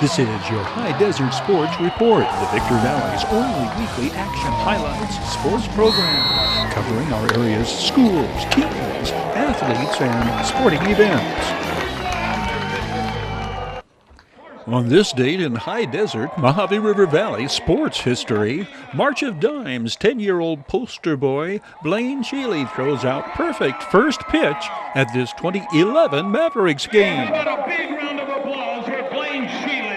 This is your High Desert Sports Report, the Victor Valley's only weekly action highlights sports program, covering our area's schools, teams, athletes, and sporting events. On this date in High Desert, Mojave River Valley sports history, March of Dimes 10-year-old poster boy Blaine Shealy throws out perfect first pitch at this 2011 Mavericks game. What a big round of applause for Blaine Shealy.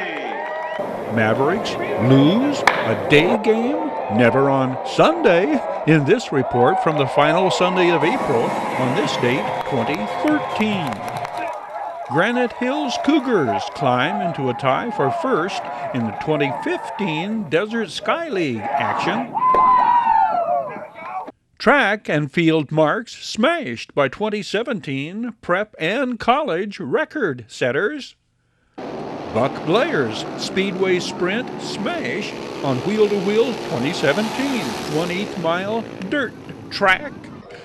Mavericks lose a day game? Never on Sunday. In this report from the final Sunday of April on this date, 2013. Granite Hills Cougars climb into a tie for first in the 2015 Desert Sky League action. Track and field marks smashed by 2017 prep and college record setters. Buck Blair's Speedway Sprint smashed on Wheel-to-Wheel 2017 1/8-mile dirt track.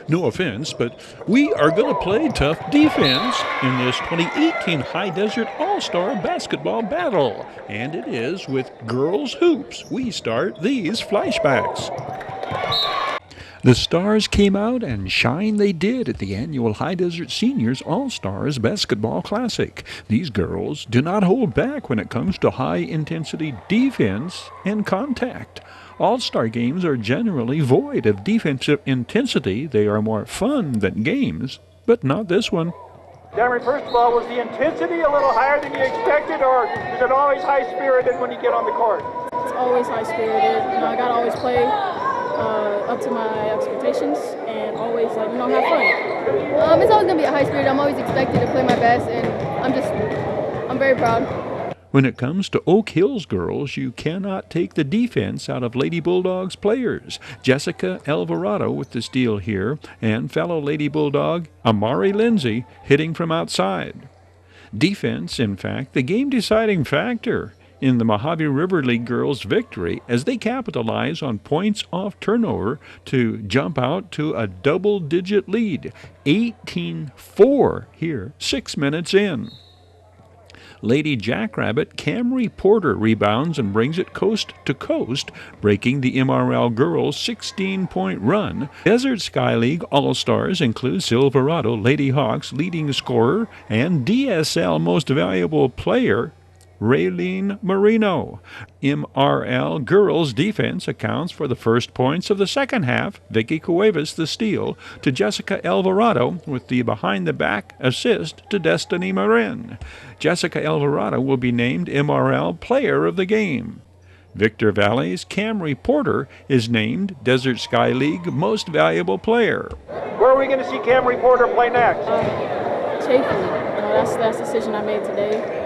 No offense, but we are going to play tough defense in this 2018 High Desert All-Star Basketball Battle. And it is with girls hoops we start these flashbacks. The Stars came out and shine they did at the annual High Desert Seniors All-Stars Basketball Classic. These girls do not hold back when it comes to high-intensity defense and contact. All-Star games are generally void of defensive intensity. They are more fun than games, but not this one. Cameron, first of all, was the intensity a little higher than you expected, or is it always high-spirited when you get on the court? It's always high-spirited. I got to always play up to my expectations and always, have fun. It's always going to be a high-spirited. I'm always expected to play my best, and I'm very proud. When it comes to Oak Hills girls, you cannot take the defense out of Lady Bulldogs players. Jessica Alvarado with the steal here, and fellow Lady Bulldog Amari Lindsay hitting from outside. Defense, in fact, the game-deciding factor in the Mojave River League girls' victory as they capitalize on points off turnover to jump out to a double-digit lead, 18-4 here, 6 minutes in. Lady Jackrabbit Camry Porter rebounds and brings it coast to coast, breaking the MRL girls' 16-point run. Desert Sky League All-Stars include Silverado Lady Hawks leading scorer and DSL Most Valuable Player Raylene Marino. MRL girls defense accounts for the first points of the second half. Vicky Cuevas the steal to Jessica Alvarado with the behind-the-back assist to Destiny Marin. Jessica Alvarado will be named MRL Player of the Game. Victor Valley's Camry Porter is named Desert Sky League Most Valuable Player. Where are we going to see Camry Porter play next? Chafee. That's the decision I made today.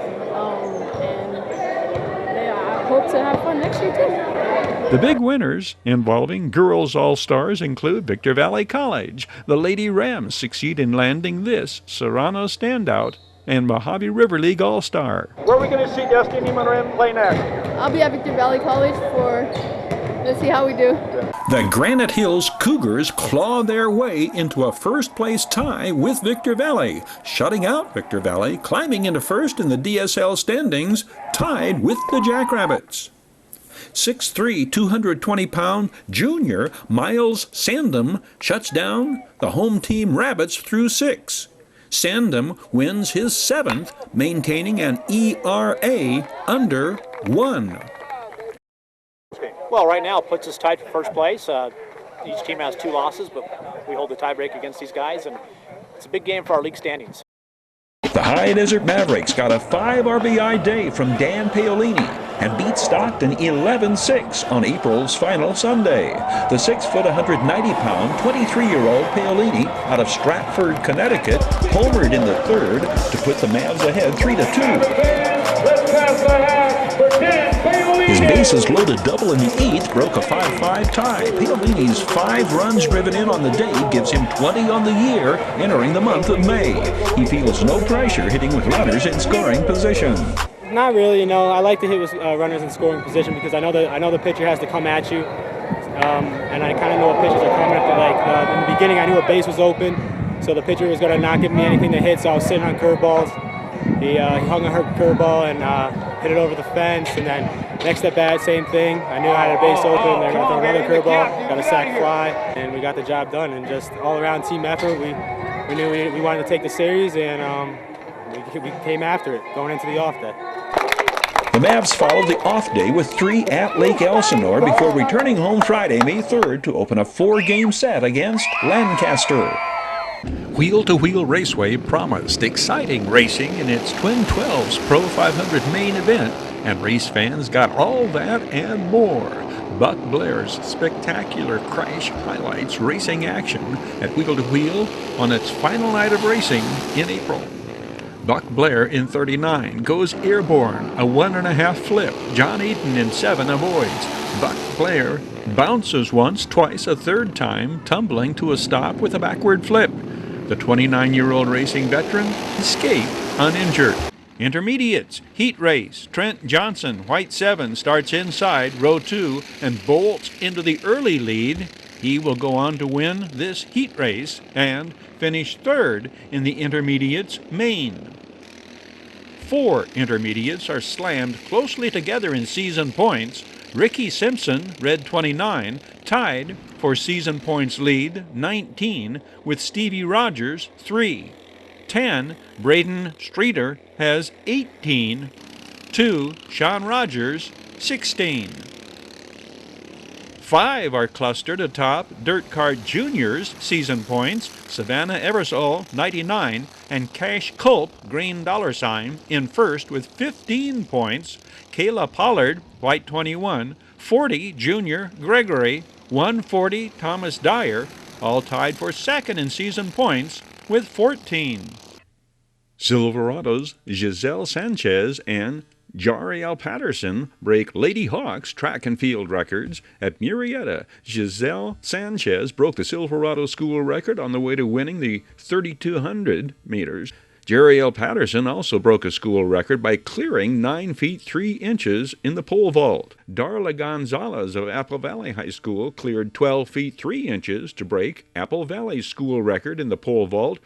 I hope to have fun next year, too. The big winners involving girls all-stars include Victor Valley College. The Lady Rams succeed in landing this Serrano standout and Mojave River League All-Star. Where are we going to see Destiny Marin play next? I'll be at Victor Valley College let's see how we do. The Granite Hills Cougars claw their way into a first-place tie with Victor Valley, shutting out Victor Valley, climbing into first in the DSL standings, tied with the Jackrabbits. 6'3", 220-pound junior Miles Sandom shuts down the home team Rabbits through 6. Sandom wins his 7th, maintaining an ERA under 1. Well, right now it puts us tied for first place. Each team has 2 losses, but we hold the tiebreak against these guys, and it's a big game for our league standings. The High Desert Mavericks got a 5 RBI day from Dan Paolini and beat Stockton 11-6 on April's final Sunday. The 6', 190-pound, 23-year-old Paolini out of Stratford, Connecticut, homered in the 3rd to put the Mavs ahead 3-2. His bases loaded double in the 8th broke a 5-5 tie. Paolini's 5 runs driven in on the day gives him 20 on the year entering the month of May. He feels no pressure hitting with runners in scoring position. Not really, I like to hit with runners in scoring position because I know the pitcher has to come at you, and I kind of know what pitchers are coming at. In the beginning, I knew a base was open, so the pitcher was going to not give me anything to hit, so I was sitting on curveballs. He hung a curveball and hit it over the fence, and then next at bat, same thing. I knew I had a base open. They're going to throw another curveball, got a sac fly, and we got the job done. And just all-around team effort. We knew we wanted to take the series, and we came after it going into the off day. The Mavs followed the off day with 3 at Lake Elsinore before returning home Friday, May 3rd, to open a 4-game set against Lancaster. Wheel-to-Wheel Raceway promised exciting racing in its Twin 12s Pro 500 main event, and race fans got all that and more. Buck Blair's spectacular crash highlights racing action at Wheel-to-Wheel on its final night of racing in April. Buck Blair in 39 goes airborne, a 1.5 flip. John Eaton in 7 avoids. Buck Blair bounces once, twice, a third time, tumbling to a stop with a backward flip. The 29-year-old racing veteran escaped uninjured. Intermediates, heat race. Trent Johnson, white 7, starts inside, row 2, and bolts into the early lead. He will go on to win this heat race and finish 3rd in the intermediates main. 4 intermediates are slammed closely together in season points. Ricky Simpson, red 29, tied for season points lead, 19, with Stevie Rogers, 3. 10, Braden Streeter has 18. 2, Sean Rogers, 16. 5 are clustered atop Dirt Cart Juniors season points, Savannah Eversole, 99, and Cash Culp, green $sign, in first with 15 points. Kayla Pollard, white 21, 40, Junior Gregory, 140, Thomas Dyer, all tied for second in season points with 14. Silverado's Giselle Sanchez and Jariel Patterson break Lady Hawks track and field records. At Murrieta, Giselle Sanchez broke the Silverado school record on the way to winning the 3,200 meters. Jariel Patterson also broke a school record by clearing 9 feet 3 inches in the pole vault. Darla Gonzalez of Apple Valley High School cleared 12 feet 3 inches to break Apple Valley's school record in the pole vault.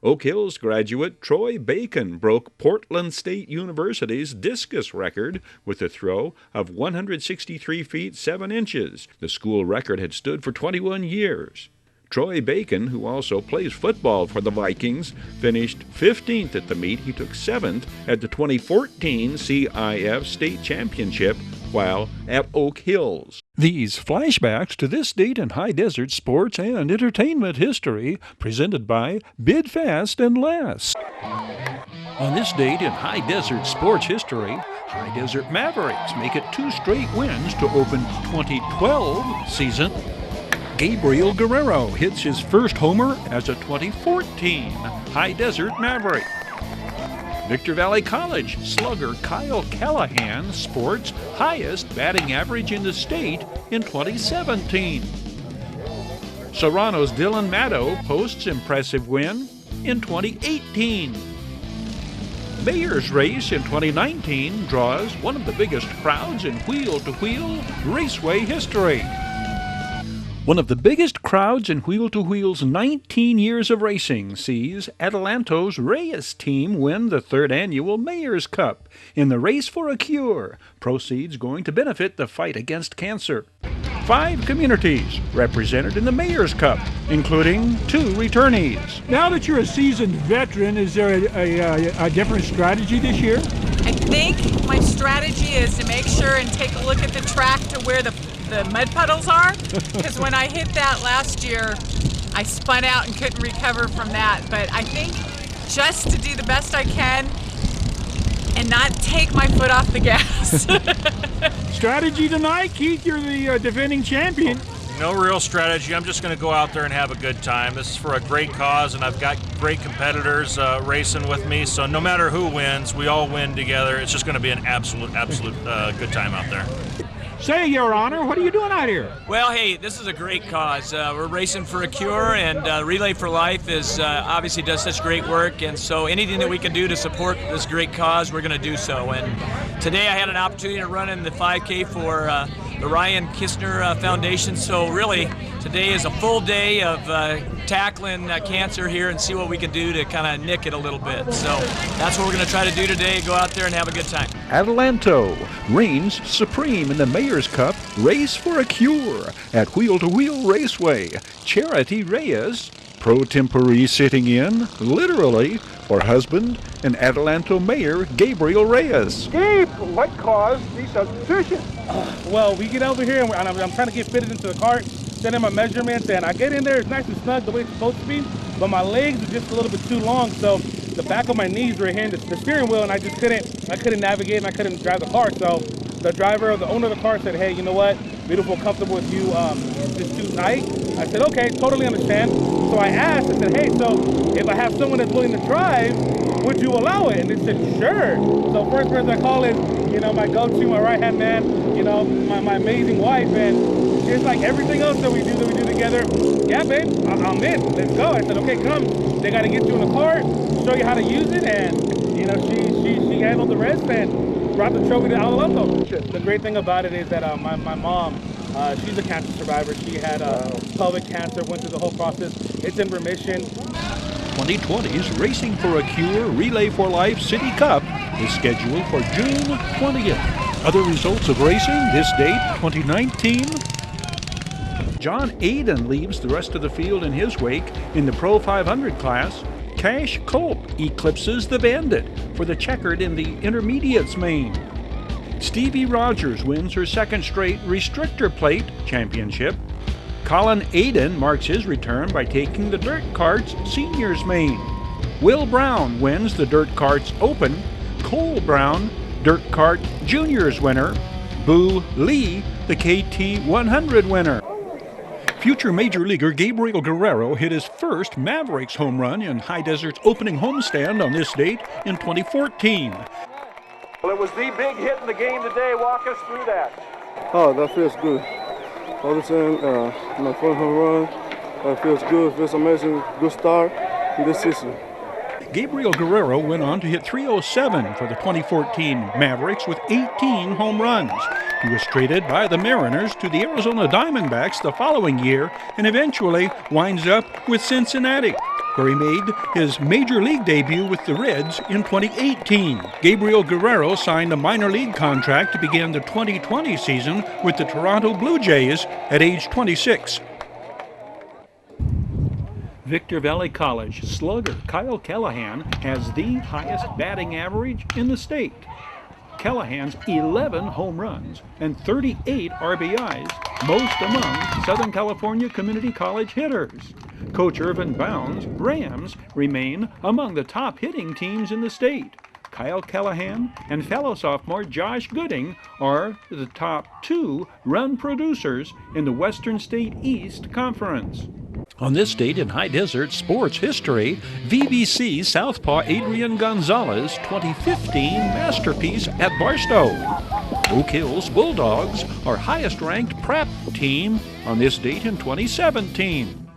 Oak Hills graduate Troy Bacon broke Portland State University's discus record with a throw of 163 feet 7 inches. The school record had stood for 21 years. Troy Bacon, who also plays football for the Vikings, finished 15th at the meet. He took 7th at the 2014 CIF State Championship while at Oak Hills. These flashbacks to this date in high desert sports and entertainment history, presented by Bid Fast and Less. On this date in high desert sports history, High Desert Mavericks make it 2 straight wins to open 2012 season. Gabriel Guerrero hits his first homer as a 2014 High Desert Maverick. Victor Valley College slugger Kyle Callahan sports highest batting average in the state in 2017. Serrano's Dylan Maddow posts impressive win in 2018. Mayor's Race in 2019 draws one of the biggest crowds in wheel-to-wheel raceway history. One of the biggest crowds in Wheel-to-Wheel's 19 years of racing sees Atalanto's Reyes team win the 3rd annual Mayor's Cup in the Race for a Cure, proceeds going to benefit the fight against cancer. 5 communities represented in the Mayor's Cup, including 2 returnees. Now that you're a seasoned veteran, is there a different strategy this year? I think my strategy is to make sure and take a look at the track to where the mud puddles are, because when I hit that last year, I spun out and couldn't recover from that. But I think just to do the best I can and not take my foot off the gas. Strategy tonight, Keith, you're the defending champion. No real strategy. I'm just going to go out there and have a good time. This is for a great cause, and I've got great competitors racing with me. So no matter who wins, we all win together. It's just going to be an absolute good time out there. Say, Your Honor, what are you doing out here? Well, hey, this is a great cause. We're racing for a cure, and Relay for Life is obviously does such great work, and so anything that we can do to support this great cause, we're going to do so. And today I had an opportunity to run in the 5K for the Ryan Hdsr Foundation. So really, today is a full day of tackling cancer here and see what we can do to kind of nick it a little bit. So that's what we're going to try to do today, go out there and have a good time. Adelanto reigns supreme in the Mayor's Cup Race for a Cure at Wheel to Wheel Raceway. Charity Reyes, pro tempore sitting in, literally, for husband and Adelanto Mayor Gabriel Reyes. Gabe, what caused the substitution? Well, we get over here and I'm trying to get fitted into the cart, send in my measurements, and I get in there, it's nice and snug the way it's supposed to be, but my legs are just a little bit too long, so the back of my knees were here in the steering wheel, and I couldn't navigate and I couldn't drive the car. So the driver, the owner of the car said, hey, you know what, we don't feel comfortable with you, it's too tight. I said, okay, totally understand. So I asked, I said, hey, so if I have someone that's willing to drive, would you allow it? And they said, sure. So first person I call is, my go-to, my right-hand man, my amazing wife, and just like everything else that we do together, yeah, babe, I'm in, let's go. I said, okay, come. They got to get you in the car, show you how to use it, and, she handled the rest and brought the trophy to Adelanto. The great thing about it is that my mom, she's a cancer survivor. She had pelvic cancer, went through the whole process. It's in remission. 2020's Racing for a Cure Relay for Life City Cup is scheduled for June 20th. Other results of racing this date, 2019. John Aiden leaves the rest of the field in his wake in the Pro 500 class. Cash Culp eclipses the Bandit for the checkered in the Intermediates main. Stevie Rogers wins her second straight Restrictor Plate championship. Colin Aiden marks his return by taking the Dirt Carts Seniors main. Will Brown wins the Dirt Carts Open. Cole Brown, Dirt Kart Juniors winner. Boo Lee, the KT 100 winner. Future Major Leaguer Gabriel Guerrero hit his first Mavericks home run in High Desert's opening homestand on this date in 2014. Well, it was the big hit in the game today. Walk us through that. Oh, that feels good. All the time, my first home run, that feels good, feels amazing, good start in this season. Gabriel Guerrero went on to hit .307 for the 2014 Mavericks with 18 home runs. He was traded by the Mariners to the Arizona Diamondbacks the following year and eventually winds up with Cincinnati, where he made his major league debut with the Reds in 2018. Gabriel Guerrero signed a minor league contract to begin the 2020 season with the Toronto Blue Jays at age 26. Victor Valley College slugger Kyle Callahan has the highest batting average in the state. Callahan's 11 home runs and 38 RBIs, most among Southern California Community College hitters. Coach Irvin Bounds' Rams remain among the top hitting teams in the state. Kyle Callahan and fellow sophomore Josh Gooding are the top 2 run producers in the Western State East Conference. On this date in High Desert sports history, VBC Southpaw Adrian Gonzalez 2015 masterpiece at Barstow. Oak Hills Bulldogs are highest-ranked prep team on this date in 2017.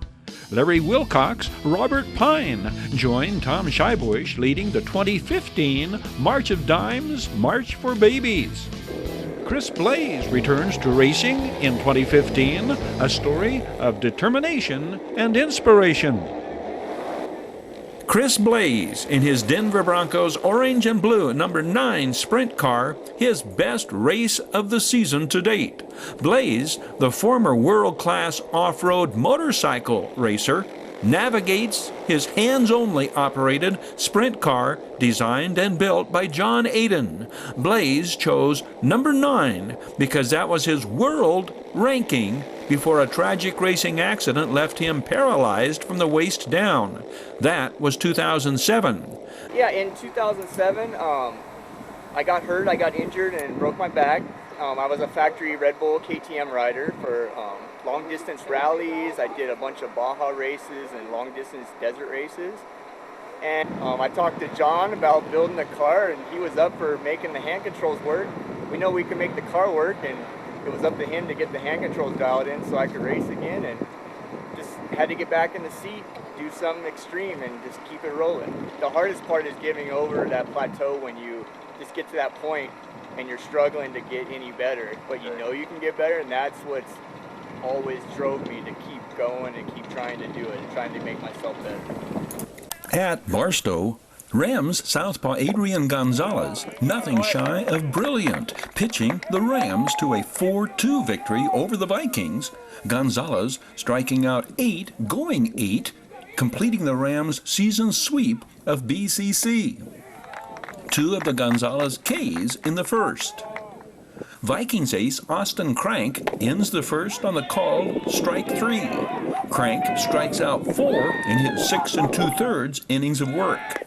Larry Wilcox, Robert Pine joined Tom Scheibusch leading the 2015 March of Dimes March for Babies. Chris Blaze returns to racing in 2015, a story of determination and inspiration. Chris Blaze in his Denver Broncos orange and blue number 9 sprint car, his best race of the season to date. Blaze, the former world-class off-road motorcycle racer, navigates his hands-only operated sprint car designed and built by John Aiden. Blaze chose number 9 because that was his world ranking before a tragic racing accident left him paralyzed from the waist down. That was 2007. Yeah, in 2007, I got hurt, I got injured and broke my back. I was a factory Red Bull KTM rider for long distance rallies. I did a bunch of Baja races and long distance desert races. And I talked to John about building the car, and he was up for making the hand controls work. We know we can make the car work, and it was up to him to get the hand controls dialed in so I could race again, and just had to get back in the seat, do something extreme, and just keep it rolling. The hardest part is giving over that plateau when you just get to that point and you're struggling to get any better, but you know you can get better, and that's what's always drove me to keep going and keep trying to do it and trying to make myself better. At Barstow, Rams southpaw Adrian Gonzalez, nothing shy of brilliant, pitching the Rams to a 4-2 victory over the Vikings. Gonzalez striking out 8, going 8, completing the Rams' season sweep of BCC. 2 of the Gonzalez Ks in the first. Vikings ace Austin Crank ends the first on the called strike 3. Crank strikes out 4 in his 6 2/3 innings of work.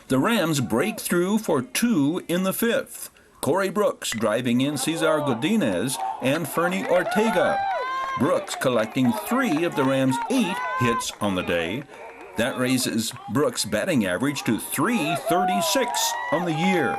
The Rams break through for 2 in the 5th. Corey Brooks driving in Cesar Godinez and Fernie Ortega. Brooks collecting 3 of the Rams' 8 hits on the day. That raises Brooks' batting average to .336 on the year.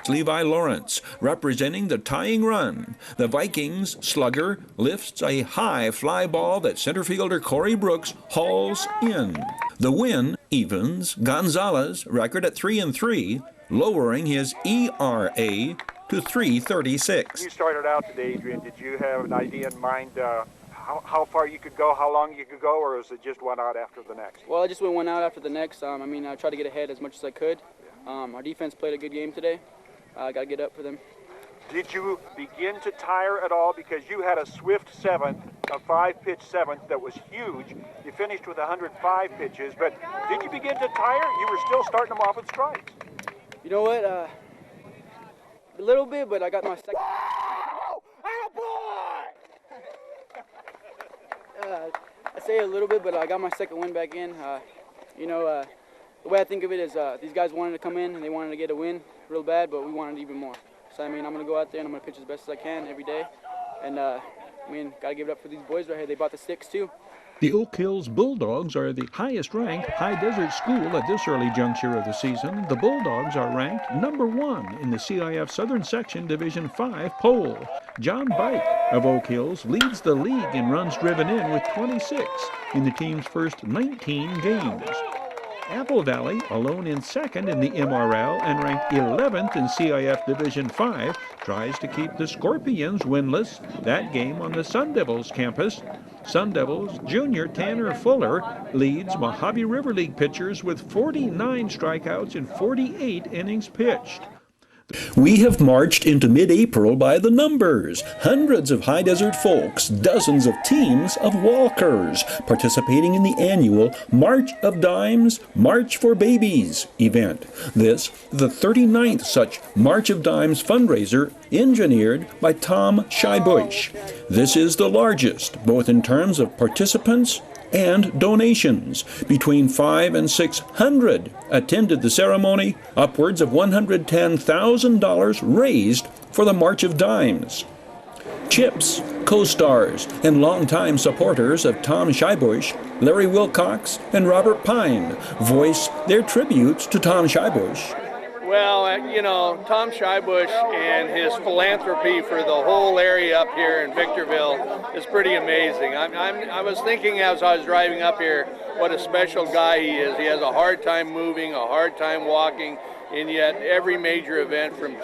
Levi Lawrence representing the tying run. The Vikings slugger lifts a high fly ball that center fielder Corey Brooks hauls in. The win evens Gonzalez record at 3-3, lowering his ERA to .336. You started out today, Adrian. Did you have an idea in mind how far you could go, how long you could go, or is it just one out after the next? Well, I just went one out after the next. I tried to get ahead as much as I could. Our defense played a good game today. I got to get up for them. Did you begin to tire at all? Because you had a swift 7th, a 5-pitch 7th that was huge. You finished with 105 pitches, but did you begin to tire? You were still starting them off with strikes. You know what? A little bit, but I got my second. I say a little bit, but I got my second win back in. The way I think of it is these guys wanted to come in and they wanted to get a win real bad, but we wanted even more. So, I'm going to go out there and I'm going to pitch as best as I can every day. And, got to give it up for these boys right here. They bought the sticks, too. The Oak Hills Bulldogs are the highest-ranked High-Desert school at this early juncture of the season. The Bulldogs are ranked number 1 in the CIF Southern Section Division 5 poll. John Bike of Oak Hills leads the league in runs driven in with 26 in the team's first 19 games. Apple Valley, alone in second in the MRL and ranked 11th in CIF Division 5, tries to keep the Scorpions winless. That game on the Sun Devils campus. Sun Devils junior Tanner Fuller leads Mojave River League pitchers with 49 strikeouts in 48 innings pitched. We have marched into mid-April by the numbers. Hundreds of High Desert folks, dozens of teams of walkers participating in the annual March of Dimes, March for Babies event. This, the 39th such March of Dimes fundraiser engineered by Tom Scheibusch. This is the largest, both in terms of participants and donations. Between 500 and 600 attended the ceremony, upwards of $110,000 raised for the March of Dimes. Chips, co-stars, and longtime supporters of Tom Scheibusch, Larry Wilcox, and Robert Pine voice their tributes to Tom Scheibusch. Well, Tom Scheibusch and his philanthropy for the whole area up here in Victorville is pretty amazing. I was thinking as I was driving up here what a special guy he is. He has a hard time moving, a hard time walking, and yet every major event from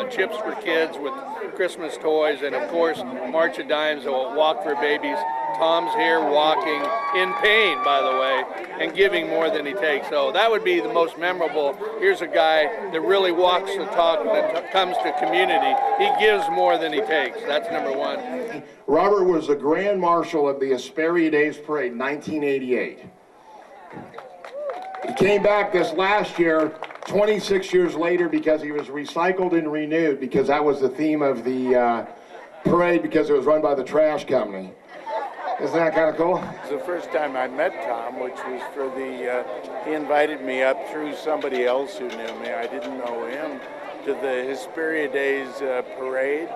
Chips for Kids with Christmas toys and, of course, March of Dimes, a Walk for Babies. Tom's here walking in pain, by the way, and giving more than he takes. So that would be the most memorable. Here's a guy that really walks the talk when it comes to community. He gives more than he takes. That's number 1. Robert was the Grand Marshal of the Hesperia Days Parade, 1988. He came back this last year, 26 years later, because he was recycled and renewed, because that was the theme of the parade, because it was run by the trash company. Isn't that kind of cool? It's the first time I met Tom, which was for he invited me up through somebody else who knew me. I didn't know him, to the Hesperia Days parade.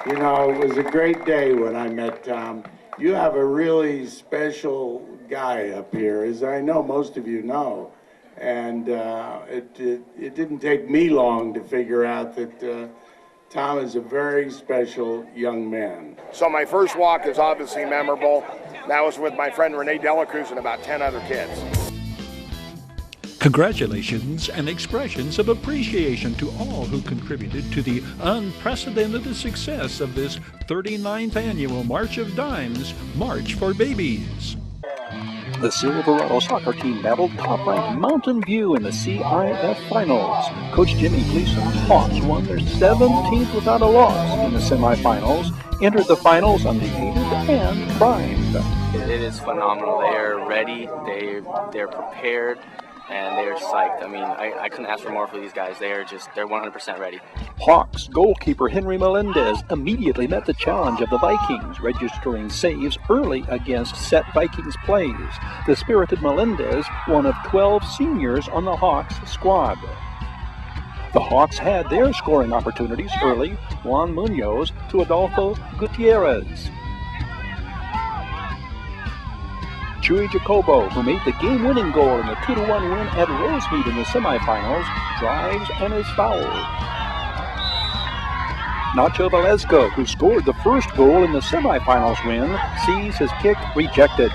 You know, it was a great day when I met Tom. You have a really special guy up here, as I know most of you know. And it didn't take me long to figure out that Tom is a very special young man. So my first walk is obviously memorable. That was with my friend Renee Delacruz and about 10 other kids. Congratulations and expressions of appreciation to all who contributed to the unprecedented success of this 39th annual March of Dimes, March for Babies. The Silverado soccer team battled top-ranked Mountain View in the CIF Finals. Coach Jimmy Gleason's Hawks won their 17th without a loss in the semifinals, entered the finals undefeated and primed. It is phenomenal. They are ready, they're prepared, and they're psyched. I mean, I couldn't ask for more for these guys. They're 100% ready. Hawks goalkeeper Henry Melendez immediately met the challenge of the Vikings, registering saves early against set Vikings plays. The spirited Melendez, one of 12 seniors on the Hawks squad. The Hawks had their scoring opportunities early, Juan Munoz to Adolfo Gutierrez. Chuy Jacobo, who made the game-winning goal in the 2-1 win at Rosemead in the semifinals, drives and is fouled. Nacho Valesca, who scored the first goal in the semifinals win, sees his kick rejected.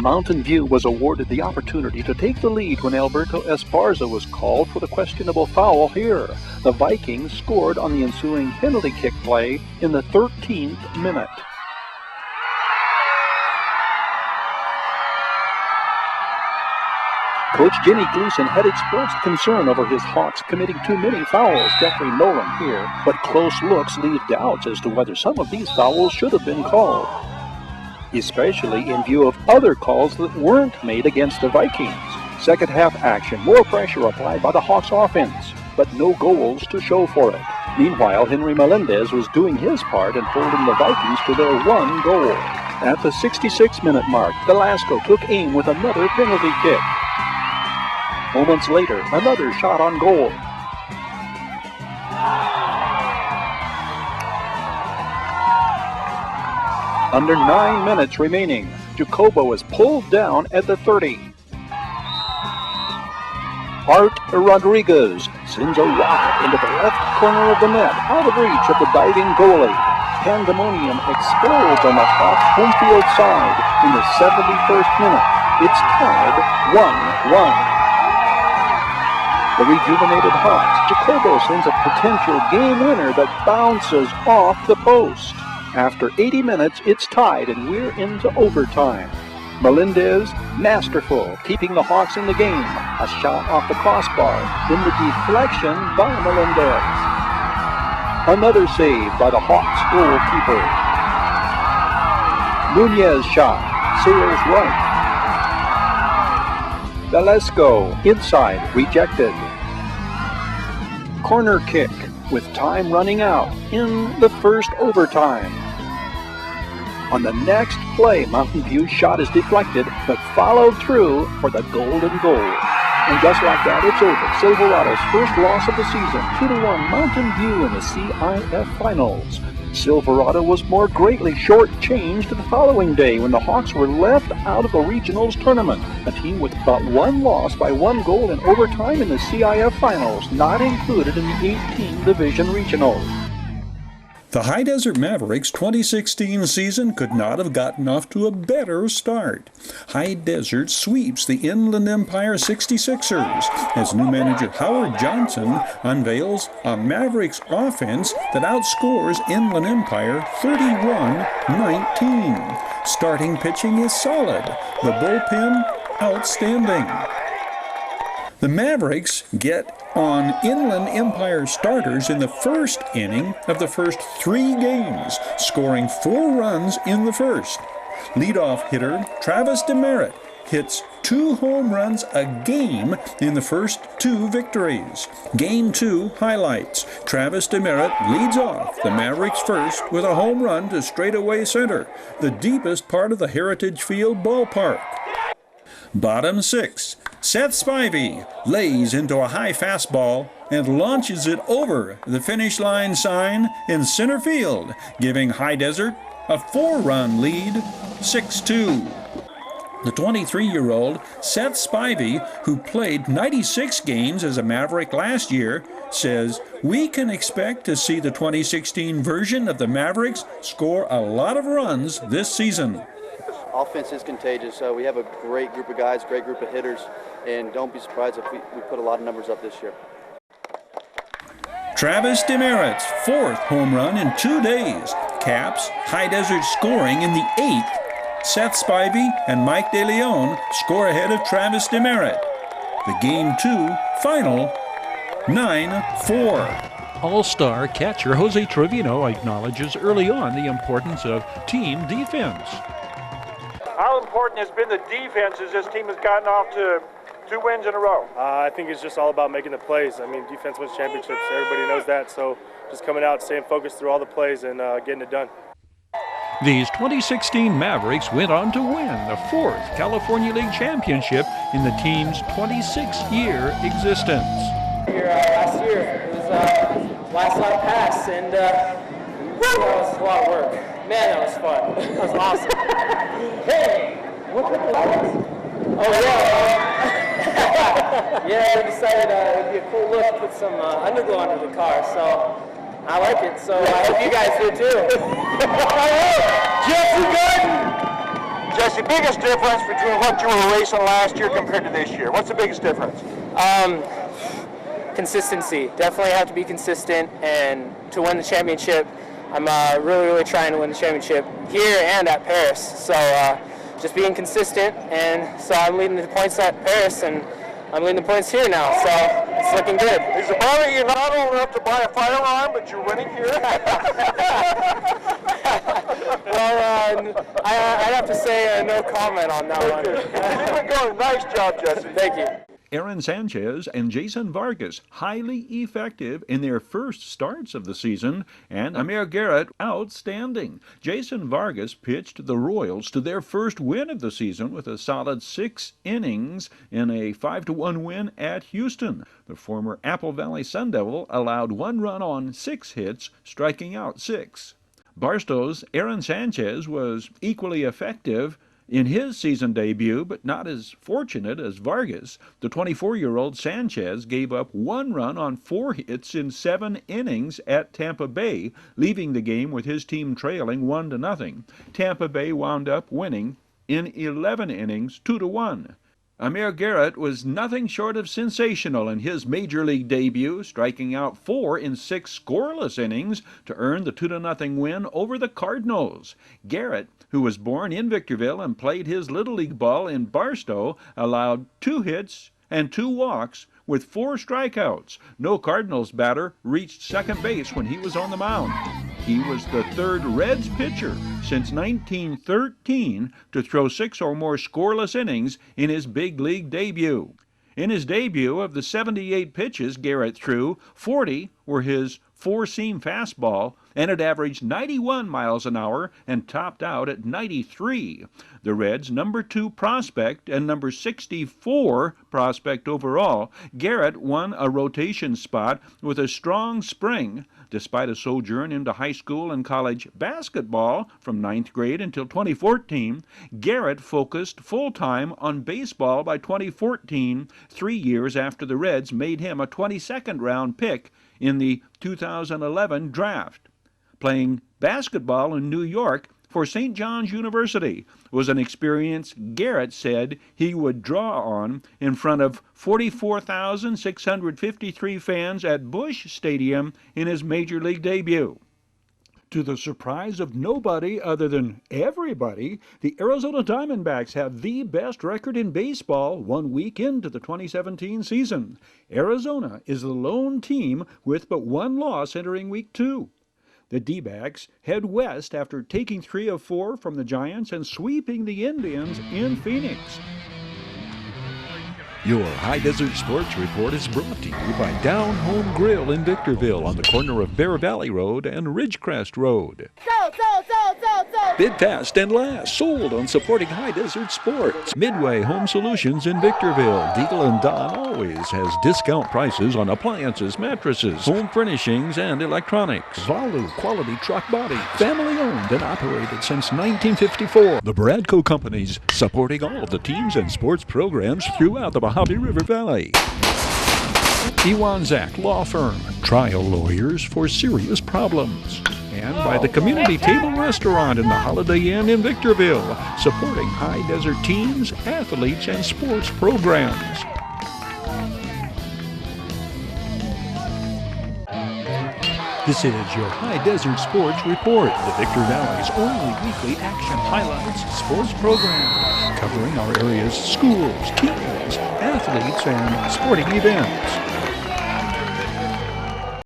Mountain View was awarded the opportunity to take the lead when Alberto Esparza was called for the questionable foul here. The Vikings scored on the ensuing penalty kick play in the 13th minute. Coach Jimmy Gleason had expressed concern over his Hawks committing too many fouls, Jeffrey Nolan here, but close looks leave doubts as to whether some of these fouls should have been called, especially in view of other calls that weren't made against the Vikings. Second half action, more pressure applied by the Hawks offense, but no goals to show for it. Meanwhile, Henry Melendez was doing his part in holding the Vikings to their one goal. At the 66-minute mark, Velasco took aim with another penalty kick. Moments later, another shot on goal. Under 9 minutes remaining, Jacobo is pulled down at the 30. Art Rodriguez sends a rocket into the left corner of the net, out of reach of the diving goalie. Pandemonium explodes on the Hawks' home field side in the 71st minute. It's tied 1-1. The rejuvenated Hawks, Jacobo sends a potential game winner that bounces off the post. After 80 minutes, it's tied and we're into overtime. Melendez, masterful, keeping the Hawks in the game. A shot off the crossbar, then the deflection by Melendez. Another save by the Hawks goalkeeper. Nunez shot, sails right. Velasco, inside, rejected. Corner kick with time running out in the first overtime. On the next play, Mountain View's shot is deflected, but followed through for the golden goal. And just like that, it's over. Silverado's first loss of the season, 2-1 Mountain View in the CIF Finals. Silverado was more greatly shortchanged the following day when the Hawks were left out of the regionals tournament. A team with but one loss by one goal in overtime in the CIF Finals, not included in the 18 Division Regionals. The High Desert Mavericks 2016 season could not have gotten off to a better start. High Desert sweeps the Inland Empire 66ers as new manager Howard Johnson unveils a Mavericks offense that outscores Inland Empire 31-19. Starting pitching is solid, the bullpen outstanding. The Mavericks get on Inland Empire starters in the first inning of the first 3 games, scoring 4 runs in the first. Leadoff hitter Travis Demerit hits 2 home runs a game in the first 2 victories. Game 2 highlights. Travis Demerit leads off the Mavericks first with a home run to straightaway center, the deepest part of the Heritage Field ballpark. Bottom 6. Seth Spivey lays into a high fastball and launches it over the finish line sign in center field, giving High Desert a 4-run lead, 6-2. The 23-year-old Seth Spivey, who played 96 games as a Maverick last year, says, "We can expect to see the 2016 version of the Mavericks score a lot of runs this season." offense is contagious. We have a great group of guys, great group of hitters, and don't be surprised if we put a lot of numbers up this year. Travis Demerit's 4th home run in 2 days caps High Desert scoring in the 8th. Seth Spivey and Mike De Leon score ahead of Travis Demerit. The Game 2 final 9-4. All-star catcher Jose Trevino acknowledges early on the importance of team defense. How important has been the defense as this team has gotten off to 2 wins in a row? I think it's just all about making the plays. I mean, defense wins championships. Everybody knows that. So just coming out, staying focused through all the plays and getting it done. These 2016 Mavericks went on to win the 4th California League championship in the team's 26-year existence. Last year, it was last line pass, and that was a lot of work. Man, that was fun. That was awesome. Hey, what put the lights? Oh yeah, yeah. We decided it'd be a cool look to put some underglow under the car, so I like it. So I hope you guys do too. Jesse Gordon! Jesse, biggest difference between what you were racing last year compared to this year? What's the biggest difference? Consistency. Definitely have to be consistent, and to win the championship, I'm really trying to win the championship here and at Paris. So just being consistent, and so I'm leading the points at Paris, and I'm leading the points here now, so it's looking good. Is it bothering you not old enough to buy a firearm, but you're winning here? Well, I'd have to say no comment on that one. Keep it going. Nice job, Jesse. Thank you. Aaron Sanchez and Jason Vargas highly effective in their first starts of the season, and Amir Garrett outstanding. Jason Vargas pitched the Royals to their first win of the season with a solid 6 innings in a 5-1 win at Houston. The former Apple Valley Sun Devil allowed 1 run on 6 hits, striking out 6. Barstow's Aaron Sanchez was equally effective in his season debut, but not as fortunate as Vargas. The 24-year-old Sanchez gave up 1 run on 4 hits in 7 innings at Tampa Bay, leaving the game with his team trailing 1-0. Tampa Bay wound up winning in 11 innings, 2-1. Amir Garrett was nothing short of sensational in his major league debut, striking out 4 in 6 scoreless innings to earn the 2-0 win over the Cardinals. Garrett, who was born in Victorville and played his Little League ball in Barstow, allowed 2 hits and 2 walks with 4 strikeouts. No Cardinals batter reached second base when he was on the mound. He was the 3rd Reds pitcher since 1913 to throw 6 or more scoreless innings in his big league debut. In his debut, of the 78 pitches Garrett threw, 40 were his 4-seam fastball, and it averaged 91 miles an hour and topped out at 93. The Reds' number 2 prospect and number 64 prospect overall, Garrett won a rotation spot with a strong spring. Despite a sojourn into high school and college basketball from 9th grade until 2014, Garrett focused full-time on baseball by 2014, 3 years after the Reds made him a 22nd round pick in the 2011 draft. Playing basketball in New York for St. John's University was an experience Garrett said he would draw on in front of 44,653 fans at Busch Stadium in his Major League debut. To the surprise of nobody other than everybody, the Arizona Diamondbacks have the best record in baseball 1 week into the 2017 season. Arizona is the lone team with but 1 loss entering Week 2. The D-backs head west after taking 3 of 4 from the Giants and sweeping the Indians in Phoenix. Your High Desert Sports Report is brought to you by Down Home Grill in Victorville on the corner of Bear Valley Road and Ridgecrest Road. Bid fast and last, sold on supporting High Desert Sports. Midway Home Solutions in Victorville. Deagle & Don always has discount prices on appliances, mattresses, home furnishings, and electronics. Valu Quality Truck Body. Family owned and operated since 1954. The Bradco Companies, supporting all of the teams and sports programs throughout the Mojave River Valley. Iwanzak Law Firm, trial lawyers for serious problems. and by the Community Table Restaurant in the Holiday Inn in Victorville, supporting High Desert teams, athletes, and sports programs. This is your High Desert Sports Report, the Victor Valley's only weekly action highlights sports program, covering our area's schools, teams, athletes, and sporting events.